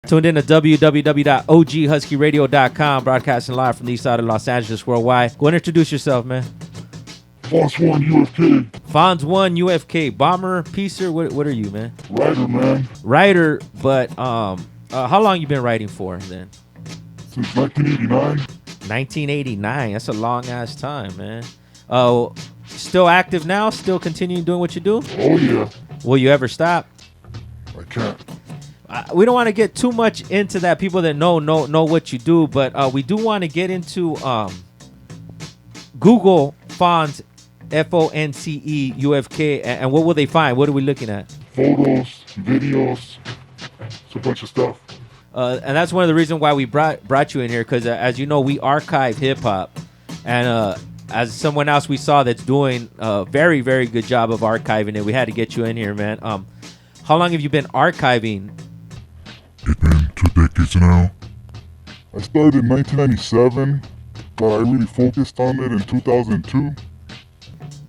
Tuned in to www.oghuskyradio.com, broadcasting live from the east side of Los Angeles, worldwide. Go and introduce yourself, man. FONS FONZE UFK. FONS UFK. Bomber, piecer, what are you, man? Writer, man. Writer, but how long you been writing for then? Since 1989. 1989. That's a long ass time, man. Still active now? Still continuing doing what you do? Oh yeah. Will you ever stop? I can't. We don't want to get too much into that. People that know what you do, but we do want to get into Google FONS FONCE UFK, and what will they find? What are we looking at? Photos, videos, it's a bunch of stuff. And that's one of the reasons why we brought you in here, because as you know, we archive hip hop, and as someone else we saw that's doing a very, very good job of archiving it, we had to get you in here, man. How long have you been archiving? It's been 2 decades now. I started in 1997, but I really focused on it in 2002.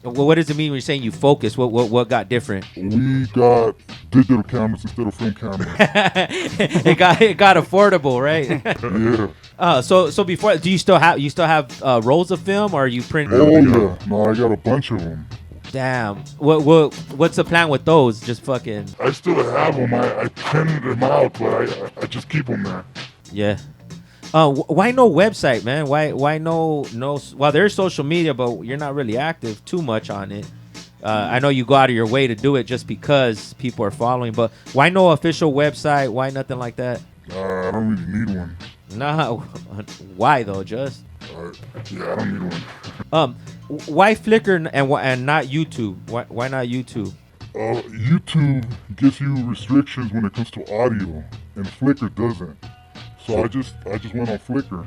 Well, what does it mean when you're saying you focus? What got different? We got digital cameras instead of film cameras. it got affordable, right? Yeah. So before, do you still have rolls of film, or are you printing? Oh yeah, no, I got a bunch of them. Damn. What's the plan with those? Just fucking. I still have them. I printed them out, but I just keep them there. Yeah. Why no website, man? Why no? Well, there's social media, but you're not really active too much on it. I know you go out of your way to do it just because people are following, but why no official website? Why nothing like that? I don't really need one. Nah. Why though? Just. Yeah, I don't need one. Why Flickr and not YouTube? Why not YouTube? YouTube gives you restrictions when it comes to audio, and Flickr doesn't. So I just went on Flickr.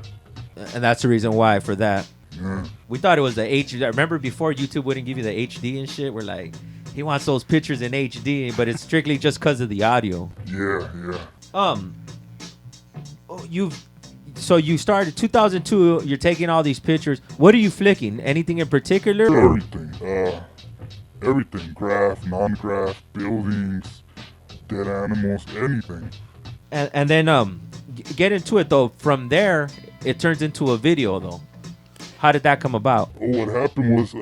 And that's the reason why for that. Yeah. We thought it was the HD. Remember before YouTube wouldn't give you the HD and shit? We're like, he wants those pictures in HD, but it's strictly just because of the audio. Yeah. So you started 2002. You're taking all these pictures. What are you flicking? Anything in particular? Everything. Everything. Graph, non-graph, buildings, dead animals, anything. And then get into it though. From there, it turns into a video though. How did that come about? What happened was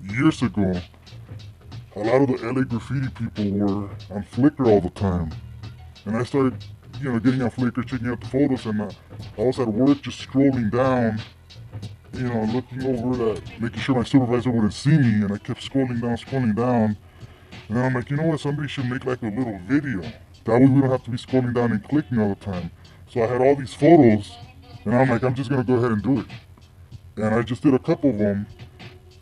years ago, a lot of the LA Graffiti people were on Flickr all the time, and I started, getting on Flickr, checking out the photos, and I was at work just scrolling down, looking over that, making sure my supervisor wouldn't see me, and I kept scrolling down, and then I'm like, you know what? Somebody should make like a little video. That way we don't have to be scrolling down and clicking all the time. So I had all these photos, and I'm like, I'm just gonna go ahead and do it. And I just did a couple of them,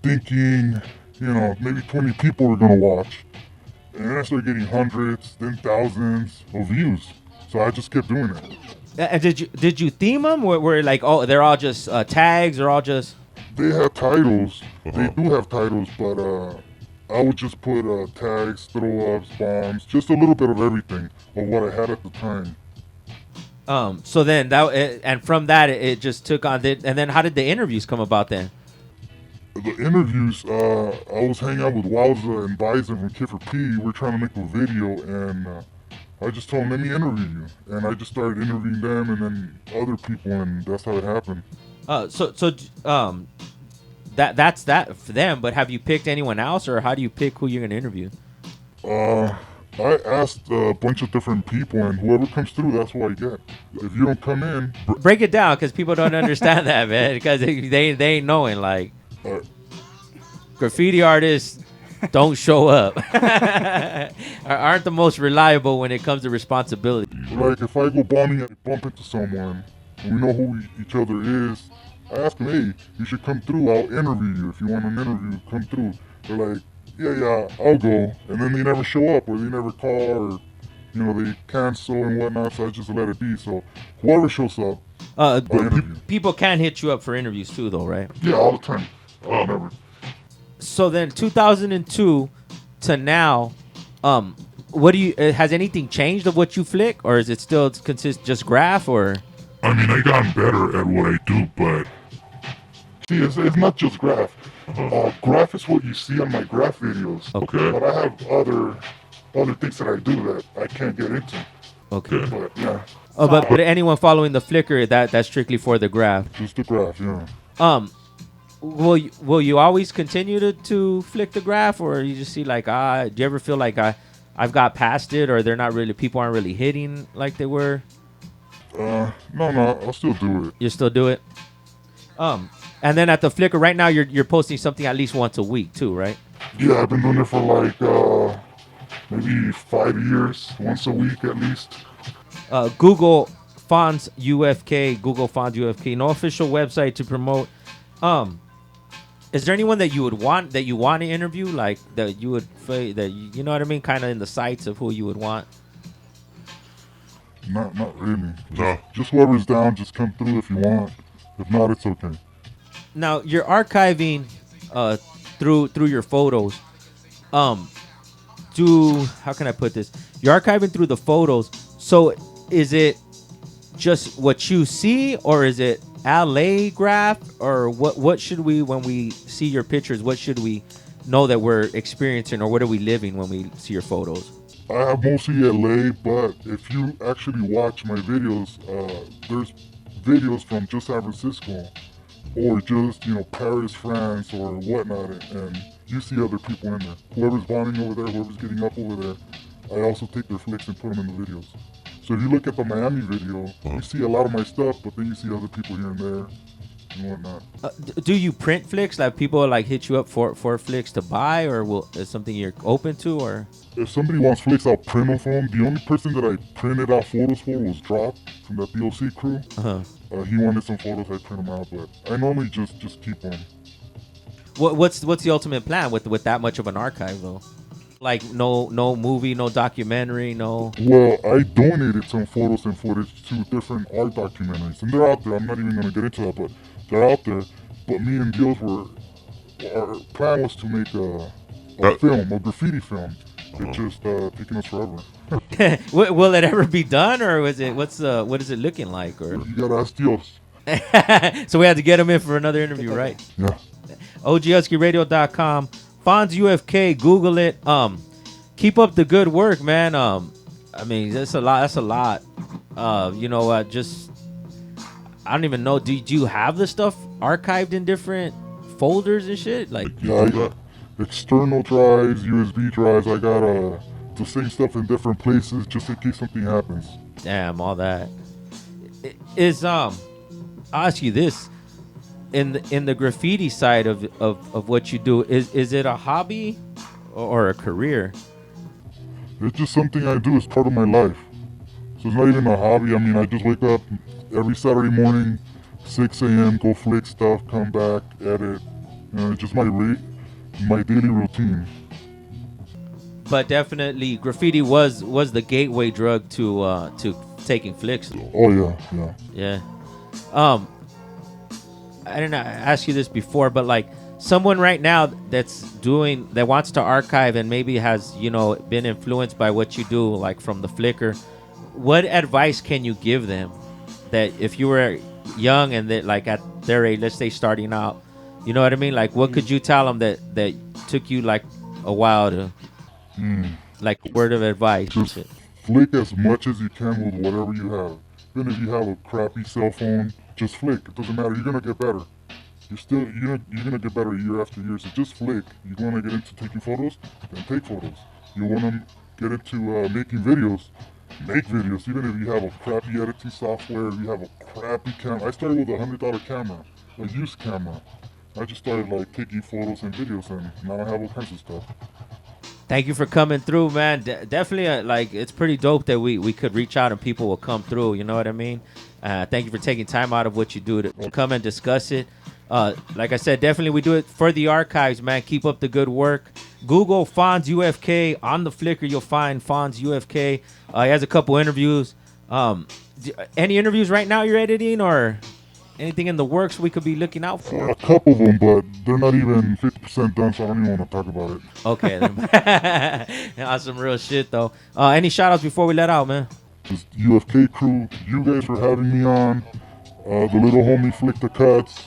thinking, maybe 20 people were gonna watch. And then I started getting hundreds, then thousands of views. So I just kept doing it. And did you theme them? Were like, oh, they're all just tags, or all just? They have titles. They do have titles, but I would just put tags, throw-ups, bombs, just a little bit of everything of what I had at the time. So then and from that it just took on. And then how did the interviews come about then? The interviews, I was hanging out with Wowza and Bison from Kid for P. We're trying to make a video, and I just told them, let me interview you. And I just started interviewing them and then other people, and that's how it happened. That's that for them, but have you picked anyone else, or how do you pick who you're going to interview? I asked a bunch of different people, and whoever comes through, that's who I get. If you don't come in... Break it down, because people don't understand that, man, because they ain't knowing, like, graffiti artists don't show up. Aren't the most reliable when it comes to responsibility. Like, if I go bombing and bump into someone, and we know who each other is, I ask them, hey, you should come through, I'll interview you. If you want an interview, come through. They're like, yeah, I'll go. And then they never show up, or they never call, or, they cancel and whatnot, so I just let it be. So whoever shows up, I'll interview. People can hit you up for interviews too, though, right? Yeah, all the time. Never. So then 2002 to now, what do you, has anything changed of what you flick, or is it still just graph, or? I mean, I gotten better at what I do, but see, it's not just graph. Graph is what you see on my graph videos. Okay. But I have other things that I do that I can't get into. Okay. But yeah, Oh, but anyone following the Flickr, that's strictly for the graph. just the graph, yeah. Will you always continue to flick the graph, or you just see like do you ever feel like I've got past it, or they're not really, people aren't really hitting like they were? No, I'll still do it. You still do it. And then at the Flickr right now, you're posting something at least once a week too, right? Yeah, I've been doing it for like maybe 5 years, once a week at least. Google FONS UFK, Google FONS UFK, no official website to promote. Is there anyone that you want to interview, like that you would that you know what I mean, kind of in the sights of who you would want? Not really. Just whoever's down, just come through if you want. If not, it's okay. Now you're archiving through your photos. How can I put this? You're archiving through the photos. So is it just what you see, or is it LA graph, or what should we, when we see your pictures, what should we know that we're experiencing, or what are we living when we see your photos? I have mostly LA, but if you actually watch my videos, there's videos from just San Francisco, or just, Paris, France, or whatnot, and you see other people in there. Whoever's bonding over there, whoever's getting up over there, I also take their flicks and put them in the videos. So if you look at the Miami video, you see a lot of my stuff, but then you see other people here and there and whatnot. Do you print flicks? Like people like hit you up for flicks to buy, or is something you're open to, or? If somebody wants flicks, I'll print them for them. The only person that I printed out photos for was Drop from that DOC crew. He wanted some photos, I print them out, but I normally just keep them. What's the ultimate plan with that much of an archive though? Like no movie, no documentary, no. Well, I donated some photos and footage to different art documentaries, and they're out there. I'm not even gonna get into that, but they're out there. But me and Dios our plan was to make a film, a graffiti film. It's just taking us forever. Will it ever be done, or what is it looking like? Or you gotta ask Dios. So we had to get him in for another interview, right? Yeah. OGHuskyRadio.com, FONS UFK, Google it. Keep up the good work, man. I mean, that's a lot. Just I don't even know. Do you have the stuff archived in different folders and shit? Like, yeah, I got external drives, USB drives. I got the same stuff in different places just in case something happens. Damn, all that. I'll ask you this. In the graffiti side of what you do, is it a hobby or a career? It's just something I do. It's part of my life. So it's not even a hobby. I mean, I just wake up every Saturday morning, 6 a.m., go flick stuff, come back, edit. It's just my daily routine. But definitely, graffiti was the gateway drug to taking flicks. Oh yeah. I didn't ask you this before, but like someone right now that wants to archive and maybe has been influenced by what you do, like from the Flickr, what advice can you give them that if you were young and that like at their age, let's say starting out, you know what I mean? Like what could you tell them that took you like a while to like word of advice? Just flick as much as you can with whatever you have. Even if you have a crappy cell phone, just flick. It doesn't matter. You're gonna get better. You're gonna get better year after year. So just flick. You wanna get into taking photos, then take photos. You wanna get into making videos, make videos. Even if you have a crappy editing software, if you have a crappy camera. I started with a $100 camera, a used camera. I just started like taking photos and videos, and now I have all kinds of stuff. Thank you for coming through, man. Definitely, like, it's pretty dope that we could reach out and people will come through. You know what I mean? Thank you for taking time out of what you do to come and discuss it. Like I said, definitely we do it for the archives, man. Keep up the good work. Google FONS UFK on the Flickr. You'll find FONS UFK. He has a couple interviews. Any interviews right now you're editing, or anything in the works we could be looking out for? A couple of them, but they're not even 50% done, so I don't even want to talk about it. Okay. That's some real shit, though. Any shout-outs before we let out, man? Just UFK crew, you guys for having me on. The little homie Flick the Cuts.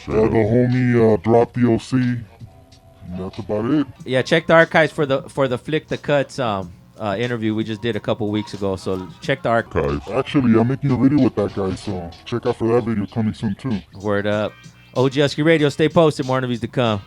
The homie Drop DOC. And that's about it. Yeah, check the archives for the Flick the Cuts interview we just did a couple weeks ago. So check the archive. Actually, I'm making a video with that guy, so check out for that video coming soon too. Word up. OG Husky Radio, stay posted. More interviews to come.